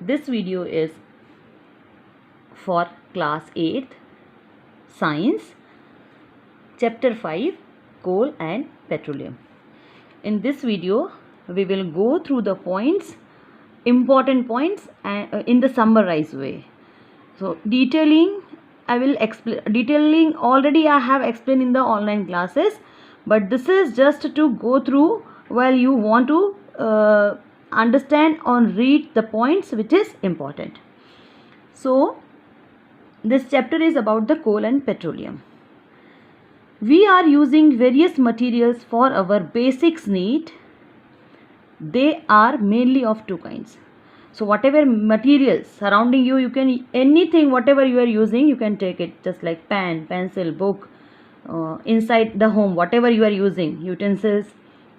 This video is for class 8th science, chapter 5, coal and petroleum. In this video we will go through the points, important points in the summarized way. So detailing I will explain. Detailing already I have explained in the online classes, but this is just to go through while you want to understand or read the points which is important. So this chapter is about the coal and petroleum. We are using various materials for our basics need. They are mainly of two kinds. So whatever materials surrounding you, you can anything whatever you are using, you can take it, just like pen, pencil, book, inside the home, whatever you are using, utensils,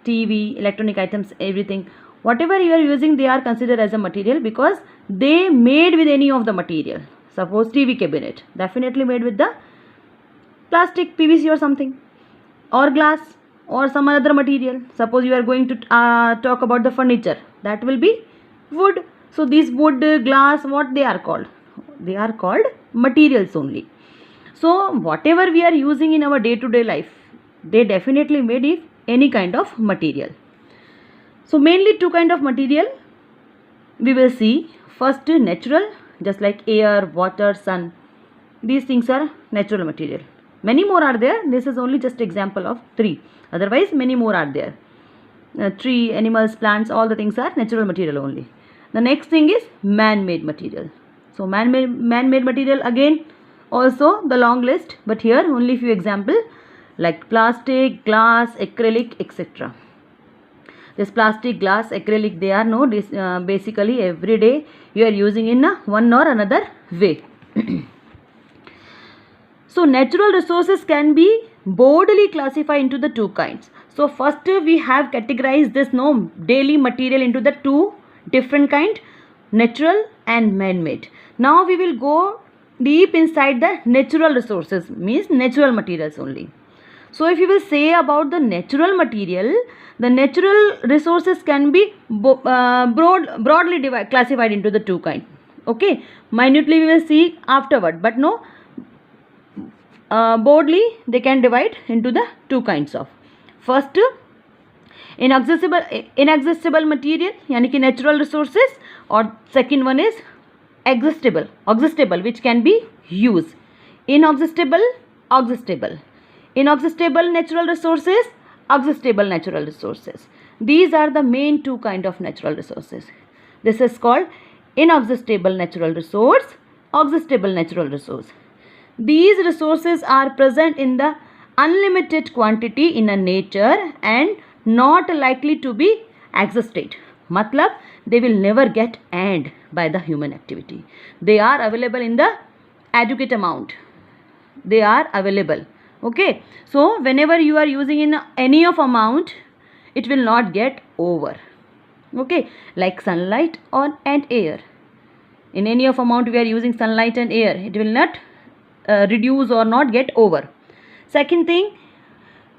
TV, electronic items, everything, whatever you are using, they are considered as a material because they made with any of the material. Suppose TV cabinet, definitely made with the plastic, PVC or something, or glass or some other material. Suppose you are going to talk about the furniture, that will be wood. So these wood, glass, what they are called? They are called materials only. So whatever we are using in our day-to-day life, they definitely made of any kind of material. So mainly two kind of material we will see. First, natural, just like air, water, sun. These things are natural material. Many more are there. This is only just example of 3. Otherwise many more are there. Tree, animals, plants, all the things are natural material only. The next thing is man-made material. So man-made material, again also the long list, but here only few example like plastic, glass, acrylic, etc. This plastic, glass, acrylic, they are basically every day you are using in one or another way. So natural resources can be broadly classified into the two kinds. So first we have categorized this daily material into the two different kind, natural and man-made. Now we will go deep inside the natural resources, means natural materials only. So if you will say about the natural material, the natural resources can be broadly classified into the two kind. Okay, minutely we will see afterward, but broadly they can divide into the two kinds of. First, inexhaustible material, yani ki natural resources, or second one is exhaustible, which can be used. Inexhaustible, natural resources, exhaustible natural resources. These are the main two kind of natural resources. This is called inexhaustible natural resource, exhaustible natural resource. These resources are present in the unlimited quantity in a nature and not likely to be exhausted. Matlab, they will never get end by the human activity. They are available in the adequate amount. They are available. Okay. So whenever you are using in any of amount, it will not get over. Okay. Like sunlight and air. In any of amount we are using sunlight and air, it will not reduce or not get over. Second thing,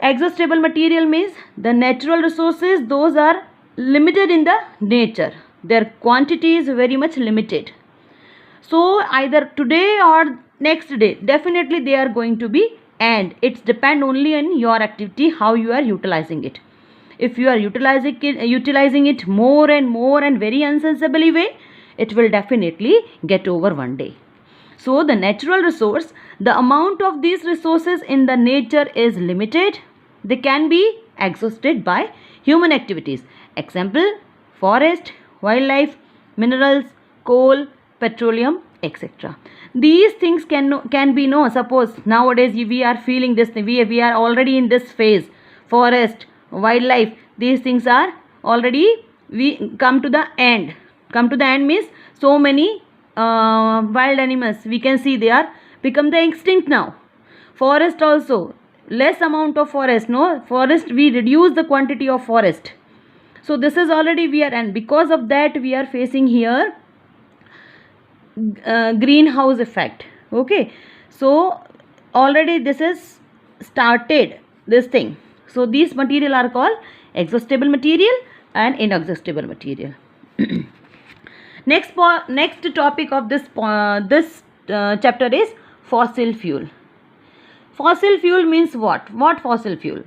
exhaustible material means the natural resources, those are limited in the nature. Their quantity is very much limited. So either today or next day, definitely they are going to be, and it's depend only on your activity, how you are utilizing it. If you are utilizing it more and more and very insensibly way, it will definitely get over one day. So the natural resource, the amount of these resources in the nature is limited. They can be exhausted by human activities. Example, forest, wildlife, minerals, coal, petroleum, etc. These things can be suppose nowadays we are feeling this, we are already in this phase. Forest, wildlife, these things are already, we come to the end. Come to the end means so many wild animals we can see, they are become the extinct now. Forest also, less amount of forest, forest, we reduce the quantity of forest. So this is already we are, and because of that we are facing here greenhouse effect. Okay, so already this is started, this thing. So these material are called exhaustible material and inexhaustible material. Next topic of this chapter is fossil fuel. Fossil fuel means what? What fossil fuel?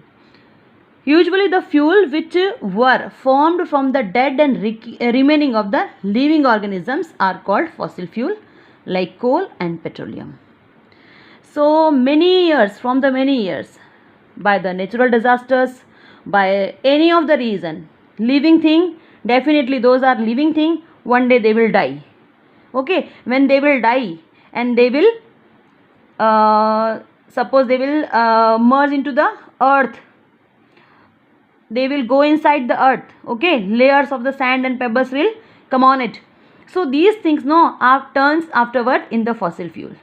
Usually the fuel which were formed from the dead and remaining of the living organisms are called fossil fuel, like coal and petroleum. So many years, by the natural disasters, by any of the reason, living thing, definitely those are living thing, one day they will die. Okay, when they will die and they will suppose they will merge into the earth, they will go inside the earth. Okay, layers of the sand and pebbles will come on it. So these things are turns afterward in the fossil fuel.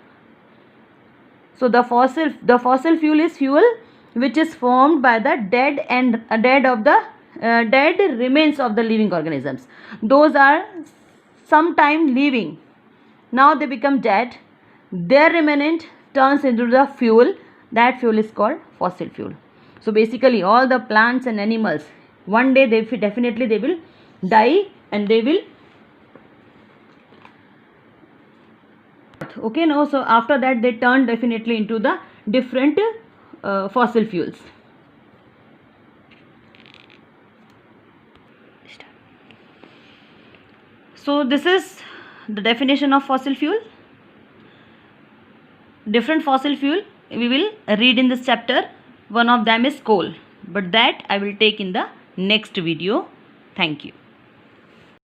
So the fossil fuel is fuel which is formed by the dead remains of the living organisms. Those are sometime living, now they become dead, their remnant turns into the fuel. That fuel is called fossil fuel. So basically all the plants and animals, one day they will die and they will okay. Now so after that they turn definitely into the different fossil fuels. So this is the definition of fossil fuel. Different fossil fuel we will read in this chapter. One of them is coal, but that I will take in the next video. Thank you.